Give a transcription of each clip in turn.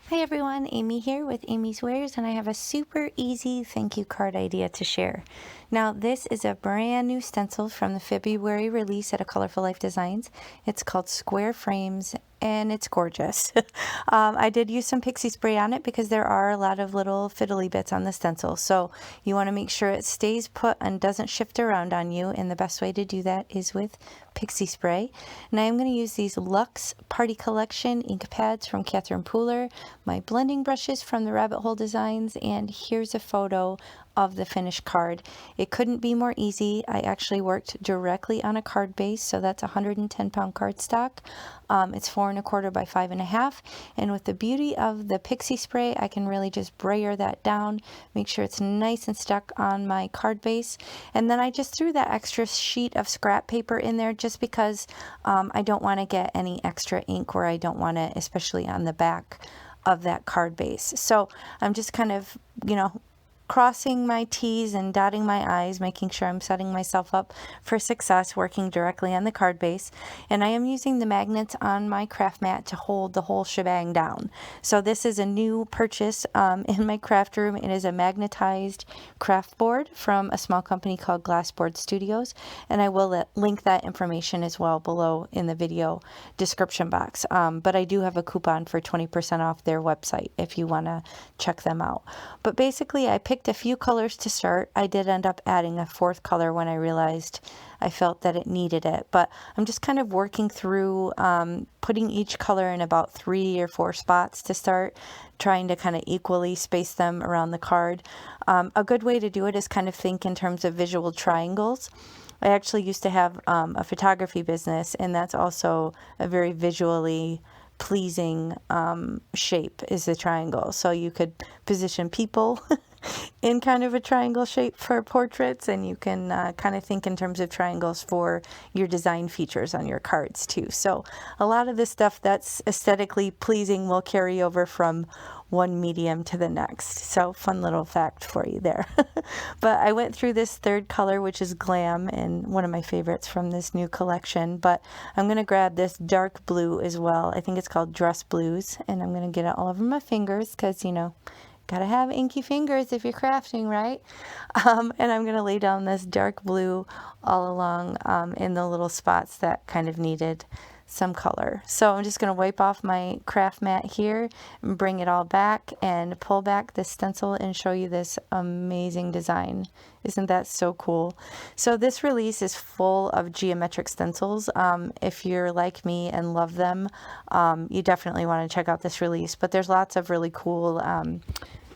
Hi everyone, Amy here with Amy's Wares, and I have a super easy thank you card idea to share. Now, this is a brand new stencil from the February release at a Colorful Life Designs. It's called Square Frames, and it's gorgeous. I did use some pixie spray on it because there are a lot of little fiddly bits on the stencil, so you want to make sure it stays put and doesn't shift around on you, and the best way to do that is with pixie spray. And I am going to use these Luxe Party Collection ink pads from Catherine Pooler, my blending brushes from the Rabbit Hole Designs, and here's a photo of the finished card. It couldn't be more easy. I actually worked directly on a card base, so that's 110-pound cardstock. It's 4 1/4 by 5 1/2, and with the beauty of the pixie spray, I can really just brayer that down, make sure it's nice and stuck on my card base, and then I just threw that extra sheet of scrap paper in there just because I don't want to get any extra ink where I don't want it, especially on the back of that card base. So I'm just kind of, crossing my T's and dotting my I's, making sure I'm setting myself up for success working directly on the card base. And I am using the magnets on my craft mat to hold the whole shebang down. So this is a new purchase in my craft room. It is a magnetized craft board from a small company called Glassboard Studios, and I will link that information as well below in the video description box. But I do have a coupon for 20% off their website if you want to check them out. But basically, I picked a few colors to start. I did end up adding a fourth color when I realized I felt that it needed it, but I'm just kind of working through putting each color in about 3 or 4 spots to start, trying to kind of equally space them around the card. A good way to do it is kind of think in terms of visual triangles. I actually used to have a photography business, and that's also a very visually pleasing shape, is the triangle. So you could position people in kind of a triangle shape for portraits, and you can kind of think in terms of triangles for your design features on your cards too. So a lot of the stuff that's aesthetically pleasing will carry over from one medium to the next. So fun little fact for you there. But I went through this third color, which is Glam, and one of my favorites from this new collection. But I'm going to grab this dark blue as well. I think it's called Dress Blues, and I'm going to get it all over my fingers because, gotta have inky fingers if you're crafting, right? And I'm gonna lay down this dark blue all along in the little spots that kind of needed some color. So I'm just gonna wipe off my craft mat here and bring it all back and pull back this stencil and show you this amazing design. Isn't that so cool? So this release is full of geometric stencils. If you're like me and love them, you definitely want to check out this release. But there's lots of really cool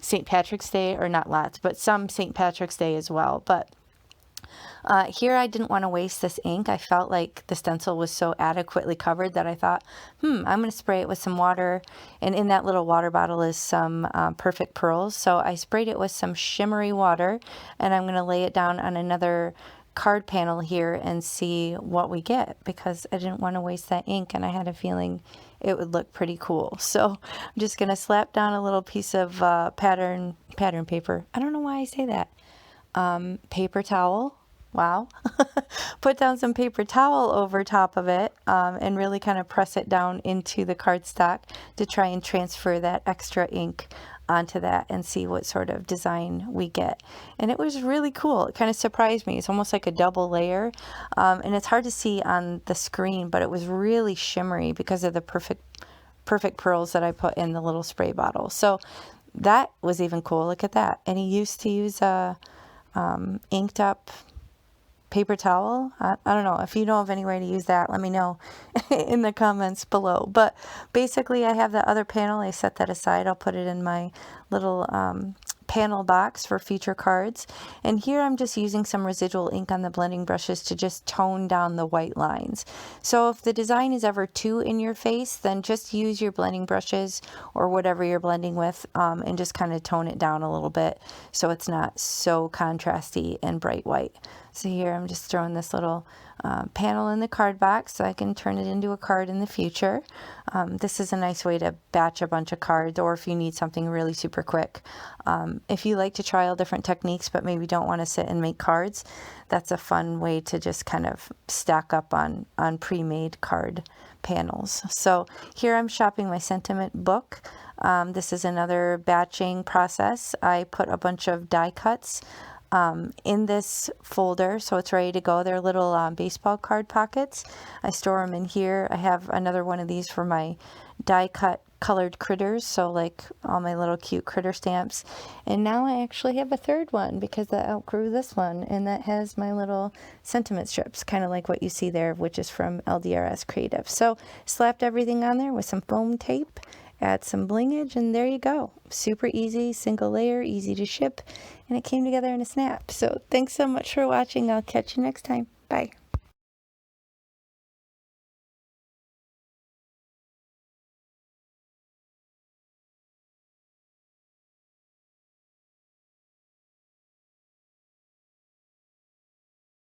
St. Patrick's Day, or not lots, but some St. Patrick's Day as well. But here I didn't want to waste this ink. I felt like the stencil was so adequately covered that I thought, I'm going to spray it with some water. And in that little water bottle is some Perfect Pearls. So I sprayed it with some shimmery water, and I'm going to lay it down on another card panel here and see what we get, because I didn't want to waste that ink, and I had a feeling it would look pretty cool. So I'm just going to slap down a little piece of pattern paper. I don't know why I say that. Paper towel. Wow. Put down some paper towel over top of it and really kind of press it down into the cardstock to try and transfer that extra ink onto that and see what sort of design we get. And it was really cool. It kind of surprised me. It's almost like a double layer, and it's hard to see on the screen, but it was really shimmery because of the perfect pearls that I put in the little spray bottle. So that was even cool. Look at that. And he used to use a inked up paper towel. I don't know. If you know of any way to use that, let me know in the comments below. But basically, I have that other panel. I set that aside. I'll put it in my little panel box for future cards. And here I'm just using some residual ink on the blending brushes to just tone down the white lines. So if the design is ever too in your face, then just use your blending brushes or whatever you're blending with and just kind of tone it down a little bit so it's not so contrasty and bright white. So here I'm just throwing this little panel in the card box so I can turn it into a card in the future. This is a nice way to batch a bunch of cards, or if you need something really super quick. If you like to try all different techniques but maybe don't want to sit and make cards, that's a fun way to just kind of stack up on pre-made card panels. So here I'm shopping my sentiment book. This is another batching process. I put a bunch of die cuts in this folder, so it's ready to go. They're little baseball card pockets. I store them in here. I have another one of these for my die cut colored critters, so like all my little cute critter stamps. And now I actually have a third one because I outgrew this one, and that has my little sentiment strips, kind of like what you see there, which is from LDRS Creative. So slapped everything on there with some foam tape, add some blingage, and there you go. Super easy, single layer, easy to ship, and it came together in a snap. So thanks so much for watching. I'll catch you next time. Bye.